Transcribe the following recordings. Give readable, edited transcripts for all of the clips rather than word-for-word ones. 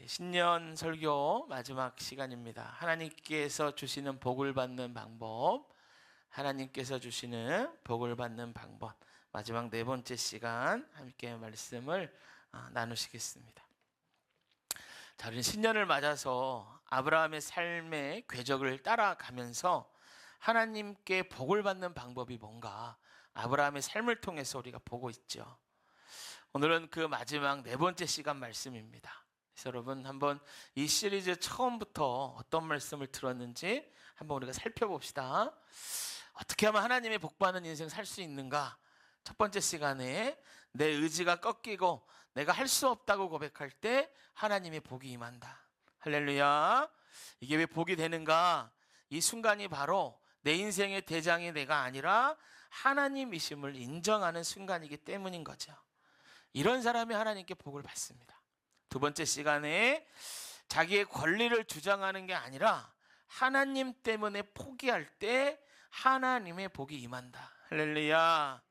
신년 설교 마지막 시간입니다. 하나님께서 주시는 복을 받는 방법, 하나님께서 주시는 복을 받는 방법, 마지막 네 번째 시간 함께 말씀을 나누시겠습니다. 자, 우리는 신년을 맞아서 아브라함의 삶의 궤적을 따라가면서 하나님께 복을 받는 방법이 뭔가 아브라함의 삶을 통해서 우리가 보고 있죠. 오늘은 그 마지막 네 번째 시간 말씀입니다. 그래서 여러분 한번 이 시리즈 처음부터 어떤 말씀을 들었는지 한번 우리가 살펴봅시다. 어떻게 하면 하나님의 복받는 인생 살 수 있는가? 첫 번째 시간에 내 의지가 꺾이고 내가 할 수 없다고 고백할 때 하나님의 복이 임한다. 할렐루야. 이게 왜 복이 되는가? 이 순간이 바로 내 인생의 대장이 내가 아니라 하나님이심을 인정하는 순간이기 때문인 거죠. 이런 사람이 하나님께 복을 받습니다. 두 번째 시간에 자기의 권리를 주장하는 게 아니라 하나님 때문에 포기할 때 하나님의 복이 임한다. 할렐루야.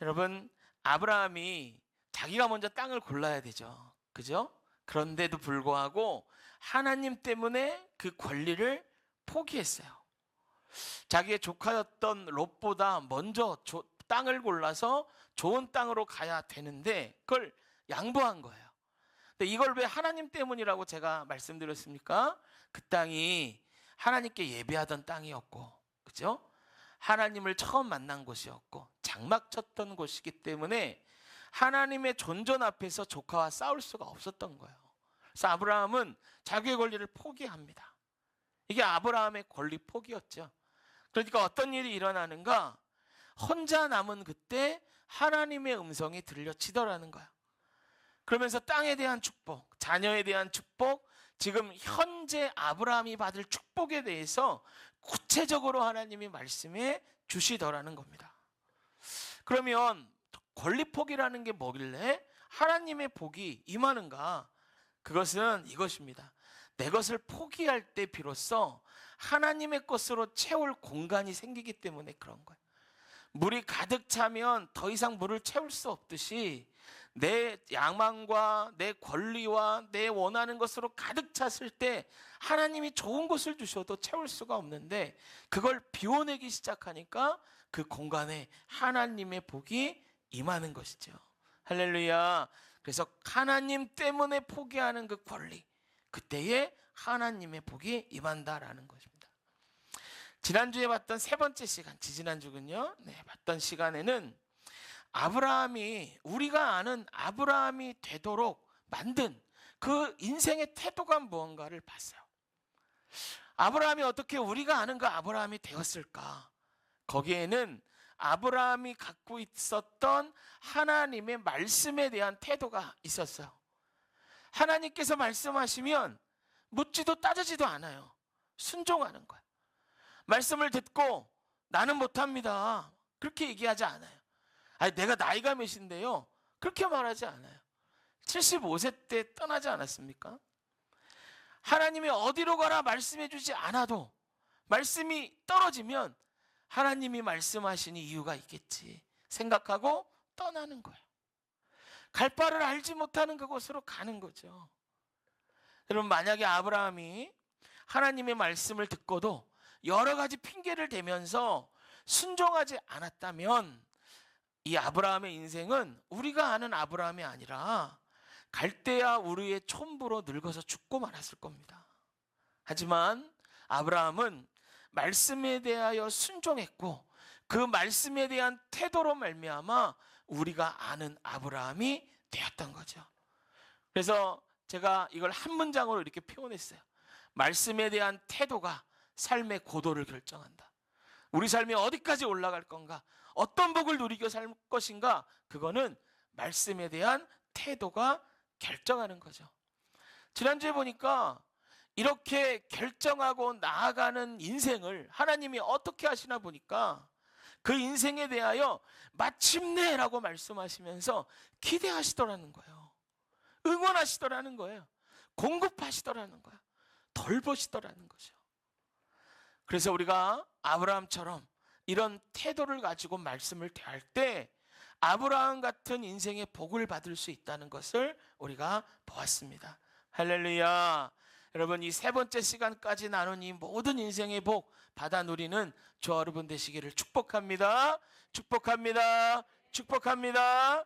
여러분, 아브라함이 자기가 먼저 땅을 골라야 되죠. 그죠? 그런데도 불구하고 하나님 때문에 그 권리를 포기했어요. 자기의 조카였던 롯보다 먼저 땅을 골라서 좋은 땅으로 가야 되는데 그걸 양보한 거예요. 근데 이걸 왜 하나님 때문이라고 제가 말씀드렸습니까? 그 땅이 하나님께 예배하던 땅이었고, 그죠? 하나님을 처음 만난 곳이었고 장막 쳤던 곳이기 때문에 하나님의 존전 앞에서 조카와 싸울 수가 없었던 거예요. 그래서 아브라함은 자기의 권리를 포기합니다. 이게 아브라함의 권리 포기였죠. 그러니까 어떤 일이 일어나는가? 혼자 남은 그때 하나님의 음성이 들려치더라는 거야. 그러면서 땅에 대한 축복, 자녀에 대한 축복, 지금 현재 아브라함이 받을 축복에 대해서 구체적으로 하나님이 말씀해 주시더라는 겁니다. 그러면 권리 포기라는 게 뭐길래 하나님의 복이 임하는가? 그것은 이것입니다. 내 것을 포기할 때 비로소 하나님의 것으로 채울 공간이 생기기 때문에 그런 거예요. 물이 가득 차면 더 이상 물을 채울 수 없듯이 내 야망과 내 권리와 내 원하는 것으로 가득 찼을 때 하나님이 좋은 것을 주셔도 채울 수가 없는데 그걸 비워내기 시작하니까 그 공간에 하나님의 복이 임하는 것이죠. 할렐루야. 그래서 하나님 때문에 포기하는 그 권리, 그때에 하나님의 복이 임한다라는 것입니다. 지난주에 봤던 세 번째 시간, 지지난주군요. 봤던 시간에는 아브라함이, 우리가 아는 아브라함이 되도록 만든 그 인생의 태도가 무언가를 봤어요. 아브라함이 어떻게 우리가 아는 그 아브라함이 되었을까? 거기에는 아브라함이 갖고 있었던 하나님의 말씀에 대한 태도가 있었어요. 하나님께서 말씀하시면 묻지도 따지지도 않아요. 순종하는 거예요. 말씀을 듣고 나는 못합니다, 그렇게 얘기하지 않아요. 아니, 내가 나이가 몇인데요, 그렇게 말하지 않아요. 75세 때 떠나지 않았습니까? 하나님이 어디로 가라 말씀해 주지 않아도 말씀이 떨어지면 하나님이 말씀하시니 이유가 있겠지 생각하고 떠나는 거예요. 갈 바를 알지 못하는 그곳으로 가는 거죠. 여러분, 만약에 아브라함이 하나님의 말씀을 듣고도 여러 가지 핑계를 대면서 순종하지 않았다면 이 아브라함의 인생은 우리가 아는 아브라함이 아니라 갈대아 우르의 촌부로 늙어서 죽고 말았을 겁니다. 하지만 아브라함은 말씀에 대하여 순종했고 그 말씀에 대한 태도로 말미암아 우리가 아는 아브라함이 되었던 거죠. 그래서 제가 이걸 한 문장으로 이렇게 표현했어요. 말씀에 대한 태도가 삶의 고도를 결정한다. 우리 삶이 어디까지 올라갈 건가, 어떤 복을 누리고 살 것인가, 그거는 말씀에 대한 태도가 결정하는 거죠. 지난주에 보니까 이렇게 결정하고 나아가는 인생을 하나님이 어떻게 하시나 보니까 그 인생에 대하여 마침내라고 말씀하시면서 기대하시더라는 거예요. 응원하시더라는 거예요. 공급하시더라는 거예요. 돌보시더라는 거죠. 그래서 우리가 아브라함처럼 이런 태도를 가지고 말씀을 대할 때 아브라함 같은 인생의 복을 받을 수 있다는 것을 우리가 보았습니다. 할렐루야. 여러분, 이 세 번째 시간까지 나눈 이 모든 인생의 복 받아 누리는 저 여러분 되시기를 축복합니다. 축복합니다. 축복합니다.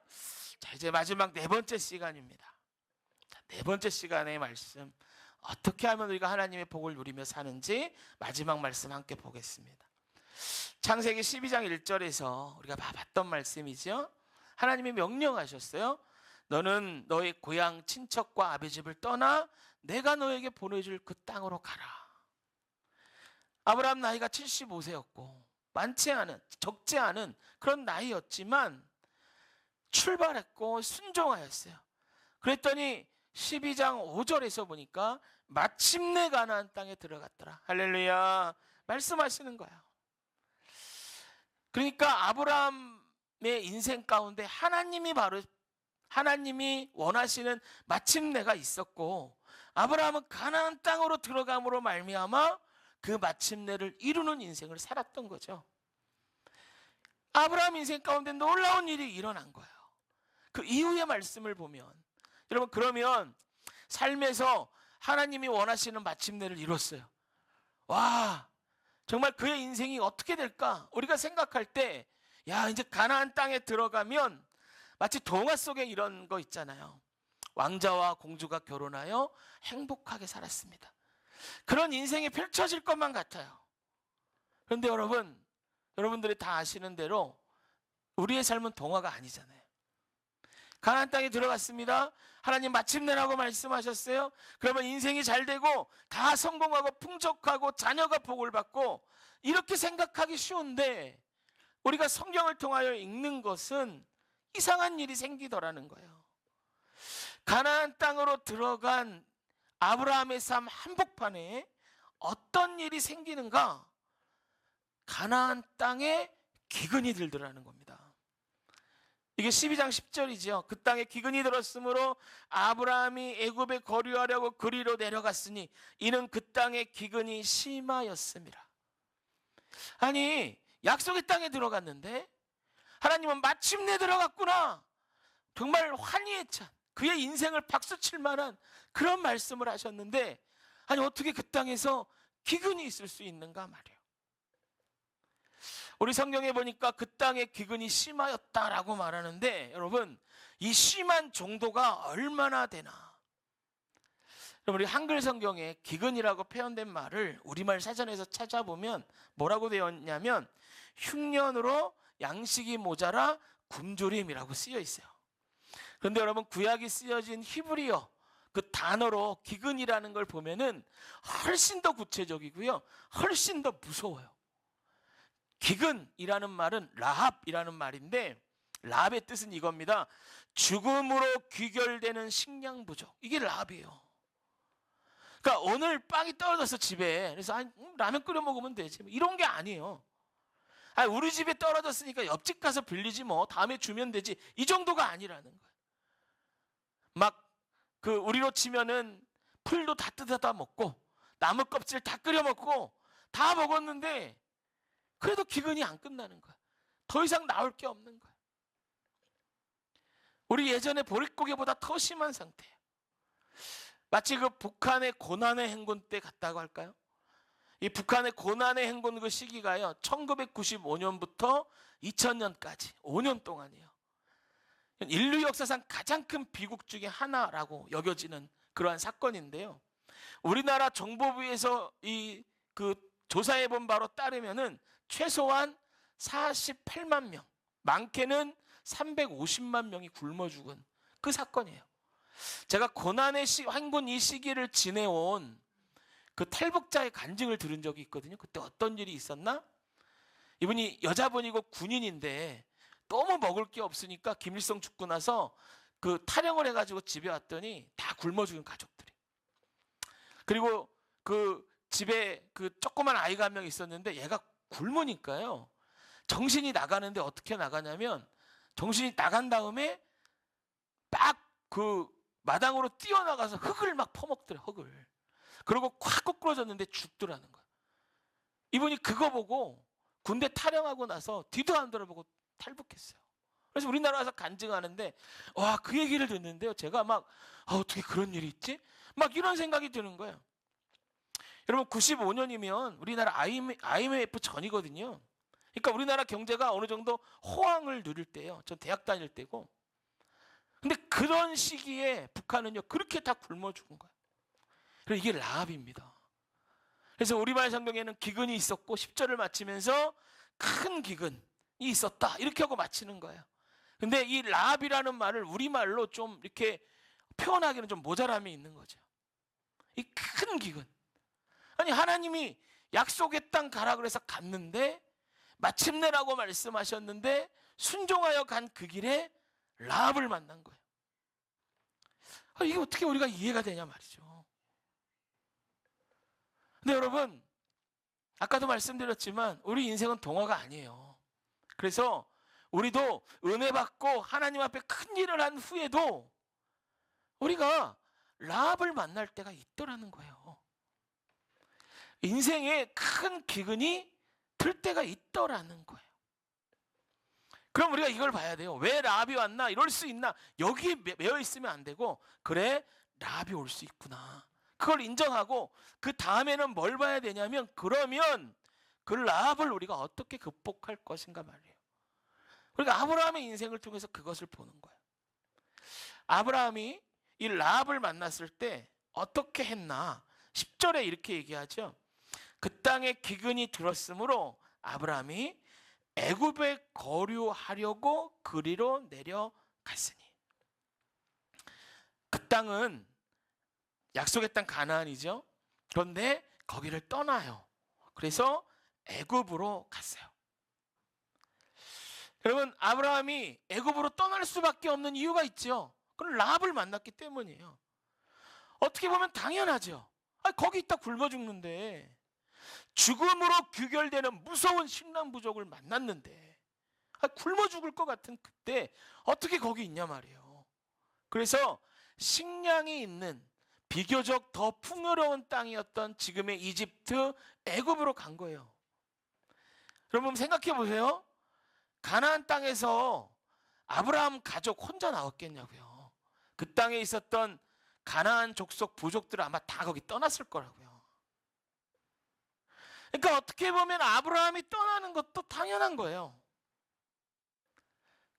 자, 이제 마지막 네 번째 시간입니다. 자, 네 번째 시간의 말씀, 어떻게 하면 우리가 하나님의 복을 누리며 사는지 마지막 말씀 함께 보겠습니다. 창세기 12장 1절에서 우리가 봤던 말씀이죠. 하나님이 명령하셨어요. 너는 너의 고향 친척과 아버지집을 떠나 내가 너에게 보내줄 그 땅으로 가라. 아브라함 나이가 75세였고 많지 않은, 적지 않은 그런 나이였지만 출발했고 순종하였어요. 그랬더니 12장 5절에서 보니까 마침내 가나안 땅에 들어갔더라. 할렐루야. 말씀하시는 거야. 그러니까 아브라함의 인생 가운데 하나님이 원하시는 마침내가 있었고, 아브라함은 가나안 땅으로 들어감으로 말미암아 그 마침내를 이루는 인생을 살았던 거죠. 아브라함 인생 가운데 놀라운 일이 일어난 거예요. 그 이후의 말씀을 보면, 여러분, 그러면 삶에서 하나님이 원하시는 마침내를 이뤘어요. 와, 정말 그의 인생이 어떻게 될까? 우리가 생각할 때, 야, 이제 가나안 땅에 들어가면 마치 동화 속에 이런 거 있잖아요. 왕자와 공주가 결혼하여 행복하게 살았습니다. 그런 인생이 펼쳐질 것만 같아요. 그런데 여러분들이 다 아시는 대로 우리의 삶은 동화가 아니잖아요. 가나안 땅에 들어갔습니다. 하나님 마침내라고 말씀하셨어요. 그러면 인생이 잘 되고 다 성공하고 풍족하고 자녀가 복을 받고, 이렇게 생각하기 쉬운데 우리가 성경을 통하여 읽는 것은 이상한 일이 생기더라는 거예요. 가나안 땅으로 들어간 아브라함의 삶 한복판에 어떤 일이 생기는가? 가나안 땅에 기근이 들더라는 겁니다. 이게 12장 10절이죠. 그 땅에 기근이 들었으므로 아브라함이 애굽에 거류하려고 그리로 내려갔으니 이는 그 땅에 기근이 심하였습니다. 아니, 약속의 땅에 들어갔는데 하나님은 마침내 들어갔구나, 정말 환희에 찬 그의 인생을 박수칠 만한 그런 말씀을 하셨는데, 아니 어떻게 그 땅에서 기근이 있을 수 있는가 말이에요. 우리 성경에 보니까 그 땅에 기근이 심하였다라고 말하는데, 여러분, 이 심한 정도가 얼마나 되나? 여러분, 우리 한글 성경에 기근이라고 표현된 말을 우리말 사전에서 찾아보면 뭐라고 되어 있냐면, 흉년으로 양식이 모자라 굶주림이라고 쓰여 있어요. 그런데 여러분, 구약이 쓰여진 히브리어 그 단어로 기근이라는 걸 보면은 훨씬 더 구체적이고요, 훨씬 더 무서워요. 기근이라는 말은 라합이라는 말인데, 라합의 뜻은 이겁니다. 죽음으로 귀결되는 식량 부족. 이게 라합이에요. 그러니까 오늘 빵이 떨어졌어 집에, 그래서 라면 끓여 먹으면 되지, 이런 게 아니에요. 우리 집에 떨어졌으니까 옆집 가서 빌리지 뭐, 다음에 주면 되지, 이 정도가 아니라는 거예요. 막 우리로 치면은 풀도 다 뜯어다 먹고 나무 껍질 다 끓여 먹고 다 먹었는데 그래도 기근이 안 끝나는 거야. 더 이상 나올 게 없는 거야. 우리 예전에 보릿고개보다 더 심한 상태예요. 마치 그 북한의 고난의 행군 때 같다고 할까요? 이 북한의 고난의 행군 그 시기가요, 1995년부터 2000년까지 5년 동안이에요. 인류 역사상 가장 큰 비극 중에 하나라고 여겨지는 그러한 사건인데요. 우리나라 정보부에서 그 조사해 본 바로 따르면은 최소한 48만 명, 많게는 350만 명이 굶어 죽은 그 사건이에요. 제가 고난의 행군 이 시기를 지내온 그 탈북자의 간증을 들은 적이 있거든요. 그때 어떤 일이 있었나? 이분이 여자분이고 군인인데 너무 먹을 게 없으니까 김일성 죽고 나서 그 탈영을 해가지고 집에 왔더니 다 굶어 죽은 가족들이. 그리고 그 집에 그 조그만 아이가 한 명 있었는데 얘가 굶으니까요, 정신이 나가는데 어떻게 나가냐면, 정신이 나간 다음에 막 그 마당으로 뛰어나가서 흙을 막 퍼먹더래, 흙을. 그리고 콱 꼬꾸러졌는데 죽더라는 거야. 이분이 그거 보고 군대 탈영하고 나서 뒤도 안 돌아보고 탈북했어요. 그래서 우리나라 와서 간증하는데, 와, 그 얘기를 듣는데요, 제가 막 어떻게 그런 일이 있지? 막 이런 생각이 드는 거예요. 여러분 95년이면 우리나라 IMF 전이거든요. 그러니까 우리나라 경제가 어느 정도 호황을 누릴 때예요. 전 대학 다닐 때고. 근데 그런 시기에 북한은요 그렇게 다 굶어 죽은 거예요. 그래서 이게 라합입니다. 그래서 우리말 성경에는 기근이 있었고 10절을 마치면서 큰 기근이 있었다 이렇게 하고 마치는 거예요. 근데 이 라합이라는 말을 우리말로 좀 이렇게 표현하기는 좀 모자람이 있는 거죠. 이 큰 기근. 아니 하나님이 약속의 땅 가라 그래서 갔는데 마침내라고 말씀하셨는데 순종하여 간 그 길에 라합을 만난 거예요. 이게 어떻게 우리가 이해가 되냐 말이죠. 근데 여러분 아까도 말씀드렸지만 우리 인생은 동화가 아니에요. 그래서 우리도 은혜 받고 하나님 앞에 큰 일을 한 후에도 우리가 라합을 만날 때가 있더라는 거예요. 인생에 큰 기근이 들 때가 있더라는 거예요. 그럼 우리가 이걸 봐야 돼요. 왜 라합이 왔나? 이럴 수 있나? 여기에 매여 있으면 안 되고 그래 라합이 올 수 있구나. 그걸 인정하고 그 다음에는 뭘 봐야 되냐면 그러면 그 라합을 우리가 어떻게 극복할 것인가 말이에요. 그러니까 아브라함의 인생을 통해서 그것을 보는 거예요. 아브라함이 이 라합을 만났을 때 어떻게 했나? 10절에 이렇게 얘기하죠. 그 땅에 기근이 들었으므로 아브라함이 애굽에 거류하려고 그리로 내려갔으니. 그 땅은 약속의 땅 가나안이죠. 그런데 거기를 떠나요. 그래서 애굽으로 갔어요. 여러분 아브라함이 애굽으로 떠날 수밖에 없는 이유가 있죠. 그건 라합을 만났기 때문이에요. 어떻게 보면 당연하죠. 거기 있다 굶어 죽는데 죽음으로 규결되는 무서운 신랑부족을 만났는데 굶어 죽을 것 같은 그때 어떻게 거기 있냐 말이에요. 그래서 식량이 있는 비교적 더 풍요로운 땅이었던 지금의 이집트 애굽으로 간 거예요. 여러분 생각해 보세요. 가나안 땅에서 아브라함 가족 혼자 나왔겠냐고요. 그 땅에 있었던 가나안 족속 부족들은 아마 다 거기 떠났을 거라고요. 그러니까 어떻게 보면 아브라함이 떠나는 것도 당연한 거예요.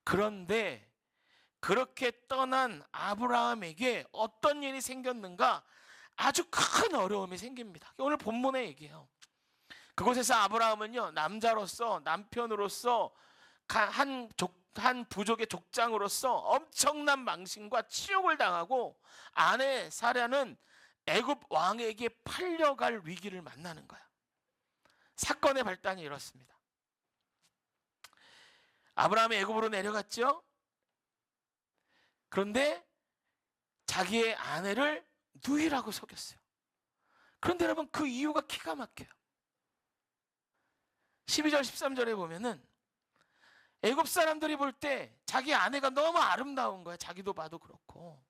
그런데 그렇게 떠난 아브라함에게 어떤 일이 생겼는가? 아주 큰 어려움이 생깁니다. 오늘 본문에 얘기해요. 그곳에서 아브라함은요 남자로서 남편으로서 한 부족의 족장으로서 엄청난 망신과 치욕을 당하고 아내 사라는 애굽 왕에게 팔려갈 위기를 만나는 거야. 사건의 발단이 이렇습니다. 아브라함이 애굽으로 내려갔죠. 그런데 자기의 아내를 누이라고 속였어요. 그런데 여러분 그 이유가 기가 막혀요. 12절 13절에 보면은 애굽 사람들이 볼 때 자기 아내가 너무 아름다운 거야. 자기도 봐도 그렇고.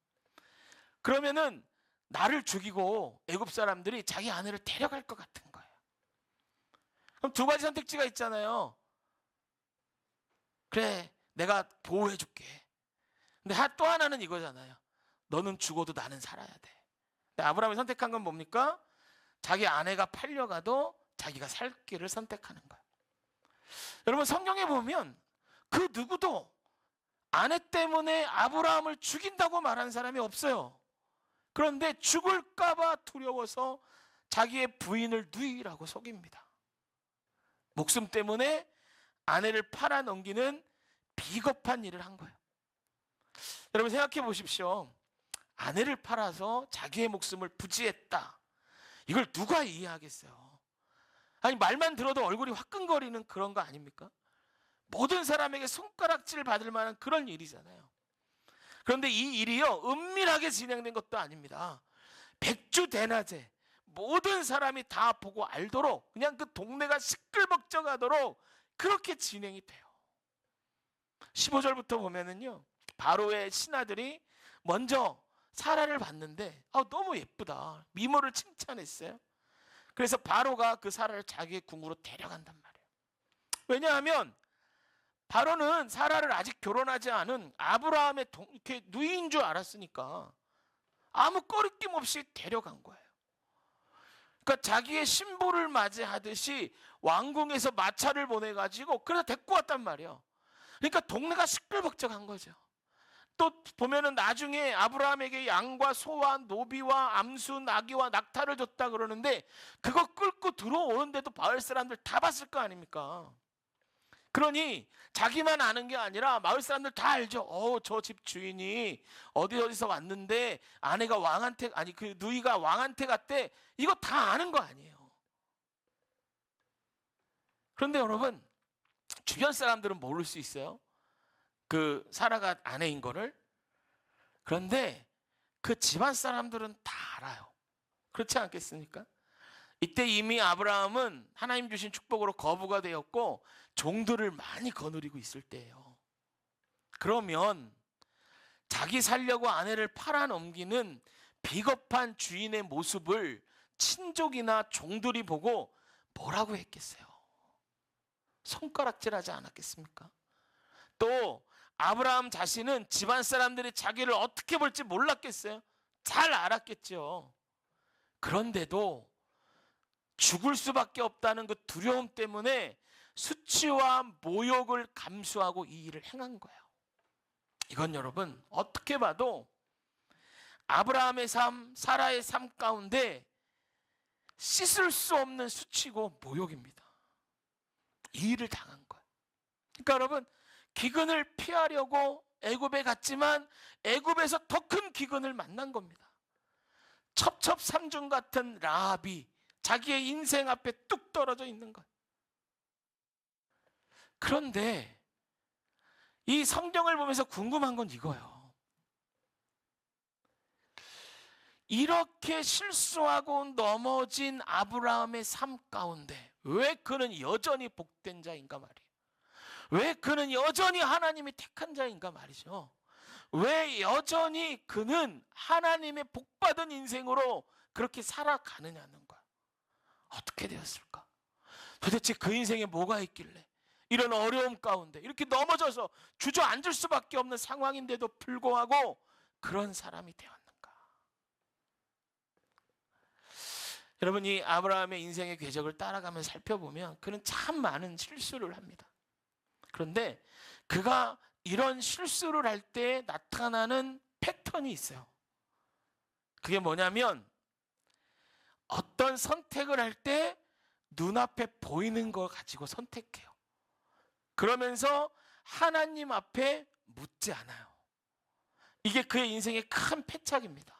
그러면은 나를 죽이고 애굽 사람들이 자기 아내를 데려갈 것 같은 거예요. 그럼 두 가지 선택지가 있잖아요. 그래 내가 보호해 줄게. 근데 또 하나는 이거잖아요. 너는 죽어도 나는 살아야 돼. 근데 아브라함이 선택한 건 뭡니까? 자기 아내가 팔려가도 자기가 살 길을 선택하는 거예요. 여러분 성경에 보면 그 누구도 아내 때문에 아브라함을 죽인다고 말한 사람이 없어요. 그런데 죽을까 봐 두려워서 자기의 부인을 누이라고 속입니다. 목숨 때문에 아내를 팔아 넘기는 비겁한 일을 한 거예요. 여러분 생각해 보십시오. 아내를 팔아서 자기의 목숨을 부지했다. 이걸 누가 이해하겠어요? 아니 말만 들어도 얼굴이 화끈거리는 그런 거 아닙니까? 모든 사람에게 손가락질 받을 만한 그런 일이잖아요. 그런데 이 일이요 은밀하게 진행된 것도 아닙니다. 백주대낮에 모든 사람이 다 보고 알도록 그냥 그 동네가 시끌벅적하도록 그렇게 진행이 돼요. 15절부터 보면은요 바로의 신하들이 먼저 사라를 봤는데 너무 예쁘다. 미모를 칭찬했어요. 그래서 바로가 그 사라를 자기의 궁으로 데려간단 말이에요. 왜냐하면 바로는 사라를 아직 결혼하지 않은 아브라함의 이렇게 누이인 줄 알았으니까 아무 꺼리낌 없이 데려간 거예요. 그러니까 자기의 신부를 맞이하듯이 왕궁에서 마차를 보내가지고 그래서 데리고 왔단 말이에요. 그러니까 동네가 시끌벅적한 거죠. 또 보면은 나중에 아브라함에게 양과 소와 노비와 암수 나귀와 낙타를 줬다 그러는데 그거 끌고 들어오는데도 마을 사람들 다 봤을 거 아닙니까? 그러니 자기만 아는 게 아니라 마을 사람들 다 알죠. 저 집 주인이 어디서 왔는데 아내가 왕한테, 아니 그 누이가 왕한테 갔대. 이거 다 아는 거 아니에요. 그런데 여러분, 주변 사람들은 모를 수 있어요. 그 사라가 아내인 거를. 그런데 그 집안 사람들은 다 알아요. 그렇지 않겠습니까? 이때 이미 아브라함은 하나님 주신 축복으로 거부가 되었고 종들을 많이 거느리고 있을 때예요. 그러면 자기 살려고 아내를 팔아넘기는 비겁한 주인의 모습을 친족이나 종들이 보고 뭐라고 했겠어요? 손가락질하지 않았겠습니까? 또 아브라함 자신은 집안 사람들이 자기를 어떻게 볼지 몰랐겠어요? 잘 알았겠죠. 그런데도 죽을 수밖에 없다는 그 두려움 때문에 수치와 모욕을 감수하고 이 일을 행한 거예요. 이건 여러분 어떻게 봐도 아브라함의 삶, 사라의 삶 가운데 씻을 수 없는 수치고 모욕입니다. 이 일을 당한 거예요. 그러니까 여러분, 기근을 피하려고 애굽에 갔지만 애굽에서 더 큰 기근을 만난 겁니다. 첩첩산중 같은 라합이 자기의 인생 앞에 뚝 떨어져 있는 거예요. 그런데 이 성경을 보면서 궁금한 건 이거예요. 이렇게 실수하고 넘어진 아브라함의 삶 가운데 왜 그는 여전히 복된 자인가 말이에요. 왜 그는 여전히 하나님이 택한 자인가 말이죠. 왜 여전히 그는 하나님의 복받은 인생으로 그렇게 살아가느냐는 거야. 어떻게 되었을까? 도대체 그 인생에 뭐가 있길래 이런 어려움 가운데 이렇게 넘어져서 주저앉을 수밖에 없는 상황인데도 불구하고 그런 사람이 되었는가? 여러분, 이 아브라함의 인생의 궤적을 따라가며 살펴보면 그는 참 많은 실수를 합니다. 그런데 그가 이런 실수를 할 때 나타나는 패턴이 있어요. 그게 뭐냐면 어떤 선택을 할 때 눈앞에 보이는 걸 가지고 선택해요. 그러면서 하나님 앞에 묻지 않아요. 이게 그의 인생의 큰 패착입니다.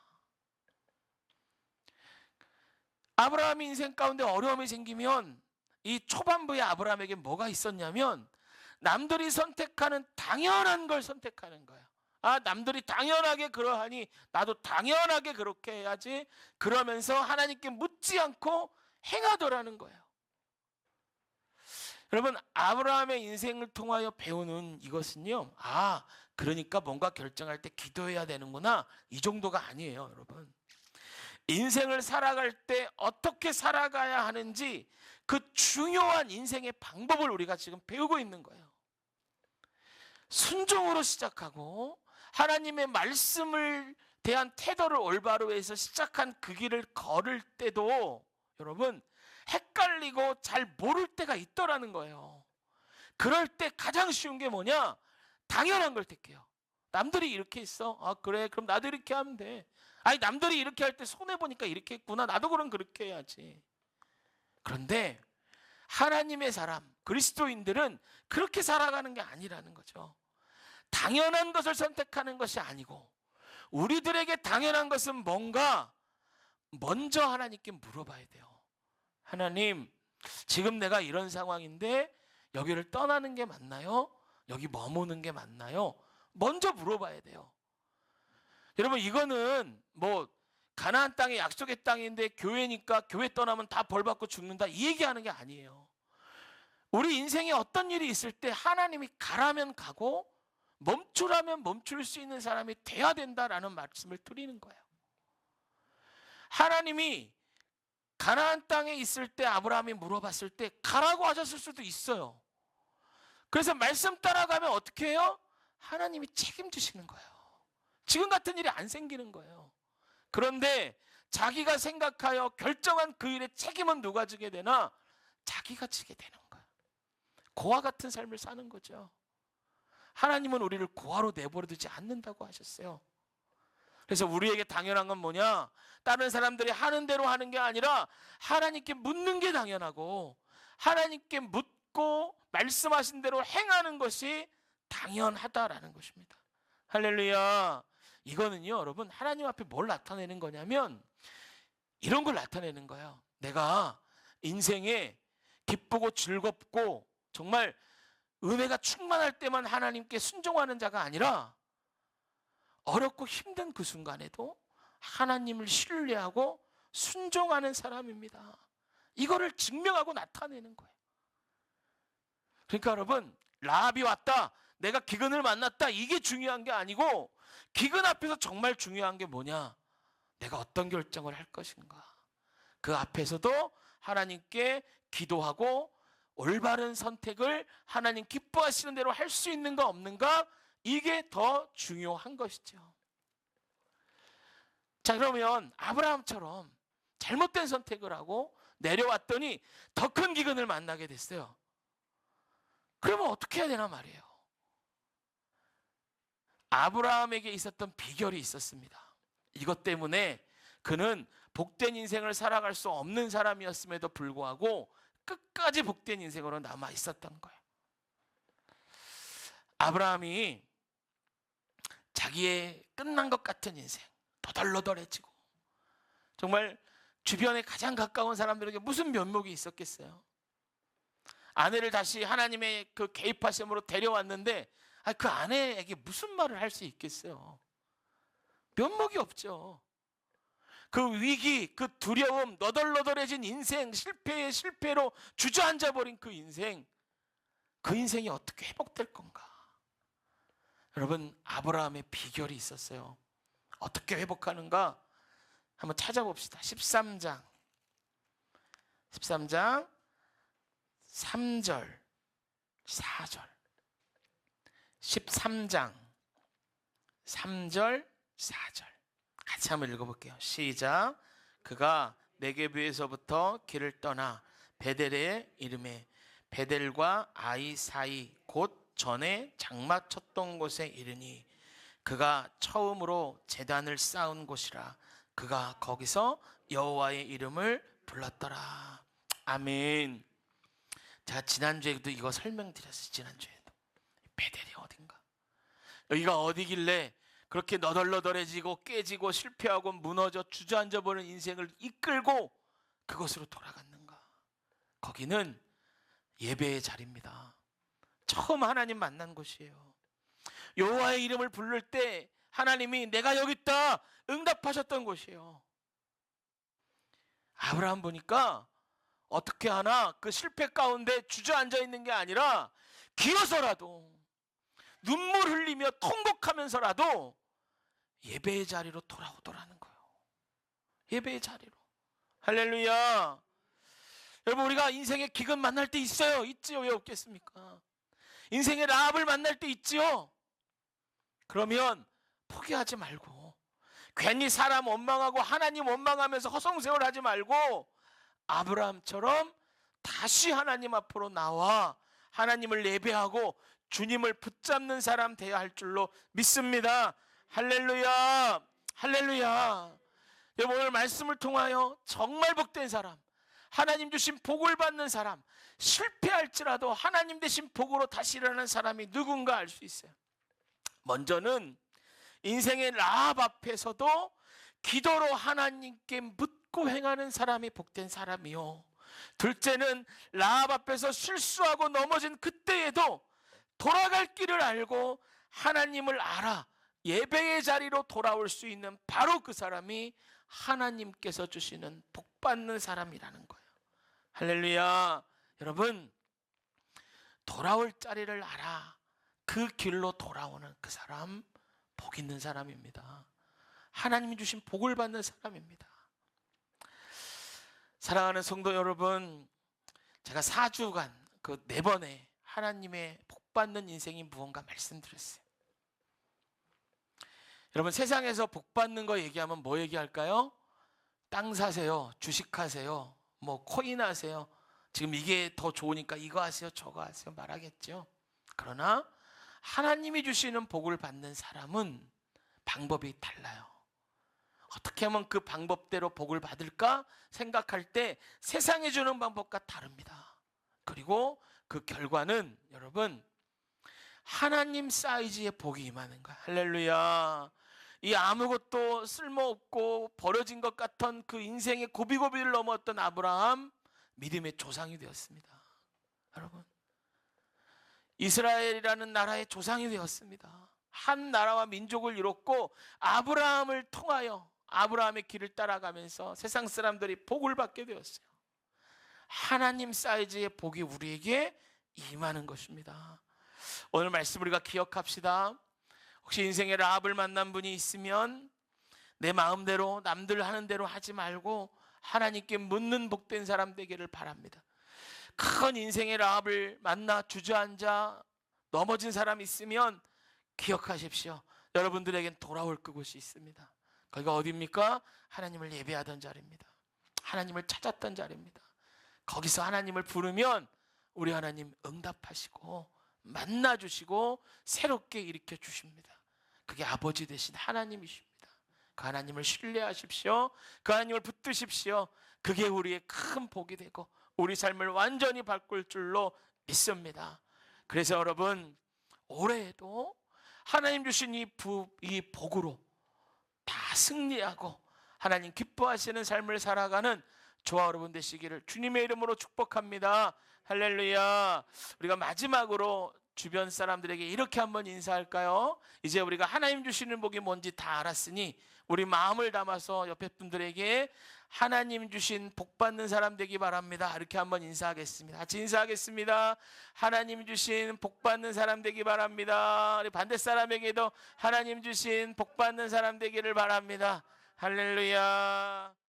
아브라함의 인생 가운데 어려움이 생기면 이 초반부의 아브라함에게 뭐가 있었냐면 남들이 선택하는 당연한 걸 선택하는 거예요. 남들이 당연하게 그러하니 나도 당연하게 그렇게 해야지. 그러면서 하나님께 묻지 않고 행하더라는 거예요. 여러분, 아브라함의 인생을 통하여 배우는 이것은요, 그러니까 뭔가 결정할 때 기도해야 되는구나, 이 정도가 아니에요. 여러분, 인생을 살아갈 때 어떻게 살아가야 하는지 그 중요한 인생의 방법을 우리가 지금 배우고 있는 거예요. 순종으로 시작하고 하나님의 말씀을 대한 태도를 올바로 해서 시작한 그 길을 걸을 때도 여러분 헷갈리고 잘 모를 때가 있더라는 거예요. 그럴 때 가장 쉬운 게 뭐냐? 당연한 걸 택해요. 남들이 이렇게 했어. 그래, 그럼 나도 이렇게 하면 돼. 남들이 이렇게 할 때 손해보니까 이렇게 했구나. 나도 그럼 그렇게 해야지. 그런데 하나님의 사람, 그리스도인들은 그렇게 살아가는 게 아니라는 거죠. 당연한 것을 선택하는 것이 아니고 우리들에게 당연한 것은 뭔가 먼저 하나님께 물어봐야 돼요. 하나님, 지금 내가 이런 상황인데 여기를 떠나는 게 맞나요? 여기 머무는 게 맞나요? 먼저 물어봐야 돼요. 여러분, 이거는 가나안 땅이 약속의 땅인데 교회니까 교회 떠나면 다 벌받고 죽는다, 이 얘기하는 게 아니에요. 우리 인생에 어떤 일이 있을 때 하나님이 가라면 가고 멈추라면 멈출 수 있는 사람이 돼야 된다라는 말씀을 드리는 거예요. 하나님이 가나안 땅에 있을 때 아브라함이 물어봤을 때 가라고 하셨을 수도 있어요. 그래서 말씀 따라가면 어떻게 해요? 하나님이 책임지시는 거예요. 지금 같은 일이 안 생기는 거예요. 그런데 자기가 생각하여 결정한 그 일의 책임은 누가 지게 되나? 자기가 지게 되는 거예요. 고아 같은 삶을 사는 거죠. 하나님은 우리를 고아로 내버려 두지 않는다고 하셨어요. 그래서 우리에게 당연한 건 뭐냐? 다른 사람들이 하는 대로 하는 게 아니라 하나님께 묻는 게 당연하고, 하나님께 묻고 말씀하신 대로 행하는 것이 당연하다라는 것입니다. 할렐루야. 이거는요, 여러분, 하나님 앞에 뭘 나타내는 거냐면 이런 걸 나타내는 거예요. 내가 인생에 기쁘고 즐겁고 정말 은혜가 충만할 때만 하나님께 순종하는 자가 아니라 어렵고 힘든 그 순간에도 하나님을 신뢰하고 순종하는 사람입니다. 이거를 증명하고 나타내는 거예요. 그러니까 여러분, 라합이 왔다, 내가 기근을 만났다, 이게 중요한 게 아니고 기근 앞에서 정말 중요한 게 뭐냐? 내가 어떤 결정을 할 것인가? 그 앞에서도 하나님께 기도하고 올바른 선택을 하나님 기뻐하시는 대로 할 수 있는가 없는가? 이게 더 중요한 것이죠. 자, 그러면 아브라함처럼 잘못된 선택을 하고 내려왔더니 더 큰 기근을 만나게 됐어요. 그러면 어떻게 해야 되나 말이에요. 아브라함에게 있었던 비결이 있었습니다. 이것 때문에 그는 복된 인생을 살아갈 수 없는 사람이었음에도 불구하고 끝까지 복된 인생으로 남아 있었던 거예요. 아브라함이 자기의 끝난 것 같은 인생, 너덜너덜해지고 정말 주변에 가장 가까운 사람들에게 무슨 면목이 있었겠어요? 아내를 다시 하나님의 그 개입하심으로 데려왔는데 그 아내에게 무슨 말을 할 수 있겠어요? 면목이 없죠. 그 위기, 그 두려움, 너덜너덜해진 인생, 실패의 실패로 주저앉아버린 그 인생이 어떻게 회복될 건가? 여러분, 아브라함의 비결이 있었어요. 어떻게 회복하는가? 한번 찾아봅시다. 13장 3절 4절 13장 3절 4절 같이 한번 읽어볼게요. 시작. 그가 네게브에서부터 길을 떠나 베델에 이르매 베델과 아이 사이 곧 전에 장마 쳤던 곳에 이르니 그가 처음으로 제단을 쌓은 곳이라. 그가 거기서 여호와의 이름을 불렀더라. 아멘. 제가 지난주에도 이거 설명드렸어요. 지난주에도 베델이 어딘가, 여기가 어디길래 그렇게 너덜너덜해지고 깨지고 실패하고 무너져 주저앉아버린 인생을 이끌고 그것으로 돌아갔는가? 거기는 예배의 자리입니다. 처음 하나님 만난 곳이에요. 여호와의 이름을 부를 때 하나님이 내가 여기 있다 응답하셨던 곳이에요. 아브라함 보니까 어떻게 하나 그 실패 가운데 주저앉아 있는 게 아니라 기어서라도 눈물 흘리며 통곡하면서라도 예배의 자리로 돌아오더라는 거예요. 예배의 자리로. 할렐루야. 여러분, 우리가 인생의 기근 만날 때 있어요. 있지요. 왜 없겠습니까? 인생의 라합을 만날 때 있지요. 그러면 포기하지 말고 괜히 사람 원망하고 하나님 원망하면서 허송세월 하지 말고 아브라함처럼 다시 하나님 앞으로 나와 하나님을 예배하고 주님을 붙잡는 사람 되어야 할 줄로 믿습니다. 할렐루야. 할렐루야. 여러분, 오늘 말씀을 통하여 정말 복된 사람, 하나님 주신 복을 받는 사람, 실패할지라도 하나님 되신 복으로 다시 일어나는 사람이 누군가 알 수 있어요. 먼저는 인생의 라합 앞에서도 기도로 하나님께 묻고 행하는 사람이 복된 사람이요. 둘째는 라합 앞에서 실수하고 넘어진 그때에도 돌아갈 길을 알고 하나님을 알아 예배의 자리로 돌아올 수 있는 바로 그 사람이 하나님께서 주시는 복받는 사람이라는 거예요. 할렐루야. 여러분, 돌아올 자리를 알아 그 길로 돌아오는 그 사람 복 있는 사람입니다. 하나님이 주신 복을 받는 사람입니다. 사랑하는 성도 여러분, 제가 4주간 그 4번의 하나님의 복받는 인생이 무언가 말씀드렸어요. 여러분 세상에서 복 받는 거 얘기하면 뭐 얘기할까요? 땅 사세요, 주식하세요, 뭐 코인 하세요. 지금 이게 더 좋으니까 이거 하세요, 저거 하세요 말하겠죠. 그러나 하나님이 주시는 복을 받는 사람은 방법이 달라요. 어떻게 하면 그 방법대로 복을 받을까 생각할 때 세상이 주는 방법과 다릅니다. 그리고 그 결과는 여러분 하나님 사이즈의 복이 임하는 거야. 할렐루야. 이 아무것도 쓸모없고 버려진 것 같은 그 인생의 고비고비를 넘었던 아브라함, 믿음의 조상이 되었습니다. 여러분 이스라엘이라는 나라의 조상이 되었습니다. 한 나라와 민족을 이뤘고 아브라함을 통하여 아브라함의 길을 따라가면서 세상 사람들이 복을 받게 되었어요. 하나님 사이즈의 복이 우리에게 임하는 것입니다. 오늘 말씀 우리가 기억합시다. 혹시 인생의 라합을 만난 분이 있으면 내 마음대로 남들 하는 대로 하지 말고 하나님께 묻는 복된 사람 되기를 바랍니다. 큰 인생의 라합을 만나 주저앉아 넘어진 사람이 있으면 기억하십시오. 여러분들에겐 돌아올 그곳이 있습니다. 거기가 어디입니까? 하나님을 예배하던 자리입니다. 하나님을 찾았던 자리입니다. 거기서 하나님을 부르면 우리 하나님 응답하시고 만나주시고 새롭게 일으켜 주십니다. 그게 아버지 되신 하나님이십니다. 그 하나님을 신뢰하십시오. 그 하나님을 붙드십시오. 그게 우리의 큰 복이 되고 우리 삶을 완전히 바꿀 줄로 믿습니다. 그래서 여러분 올해에도 하나님 주신 이 복으로 다 승리하고 하나님 기뻐하시는 삶을 살아가는 저와 여러분 되시기를 주님의 이름으로 축복합니다. 할렐루야. 우리가 마지막으로 주변 사람들에게 이렇게 한번 인사할까요? 이제 우리가 하나님 주시는 복이 뭔지 다 알았으니 우리 마음을 담아서 옆에 분들에게 하나님 주신 복 받는 사람 되기 바랍니다. 이렇게 한번 인사하겠습니다. 같이 인사하겠습니다. 하나님 주신 복 받는 사람 되기 바랍니다. 우리 반대 사람에게도 하나님 주신 복 받는 사람 되기를 바랍니다. 할렐루야.